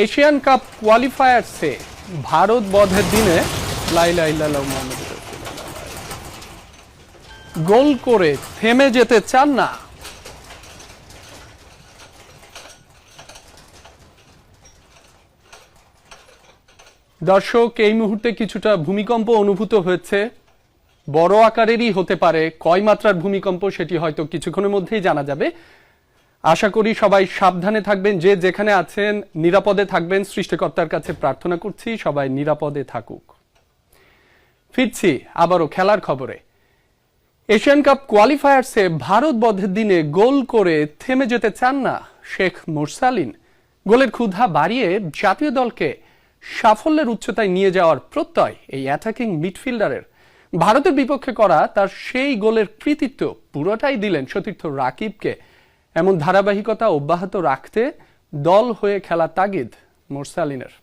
Asian cup কোয়ালিফায়ার্সে Bharat বধের দিনে গোল করে থেমে যেতে চান না। দর্শক, এই মুহূর্তে কিছুটা ভূমিকম্প অনুভূত হয়েছে, বড় আকারেরই হতে পারে। কয় মাত্রার ভূমিকম্প সেটি হয়তো কিছুক্ষণের মধ্যেই জানা যাবে। আশা করি সবাই সাবধানে থাকবেন, যে যেখানে আছেন নিরাপদে থাকবেন। সৃষ্টিকর্তার কাছে প্রার্থনা করছি সবাই নিরাপদে থাকুক। ফিরছি আবারও খেলার খবরে। এশিয়ান কাপ কোয়ালিফায়ার্সে ভারত বধের দিনে গোল করে থেমে যেতে চান না শেখ মুরসালিন। গোলের ক্ষুধা বাড়িয়ে জাতীয় দলকে সাফল্যের উচ্চতায় নিয়ে যাওয়ার প্রত্যয় এই অ্যাটাকিং মিডফিল্ডারের। ভারতের বিপক্ষে করা তার সেই গোলের কৃতিত্ব পুরোটাই দিলেন সতীর্থ রাকিবকে। এমন ধারাবাহিকতা অব্যাহত রাখতে দল হয়ে খেলা তাগিদ মুরসালিনের।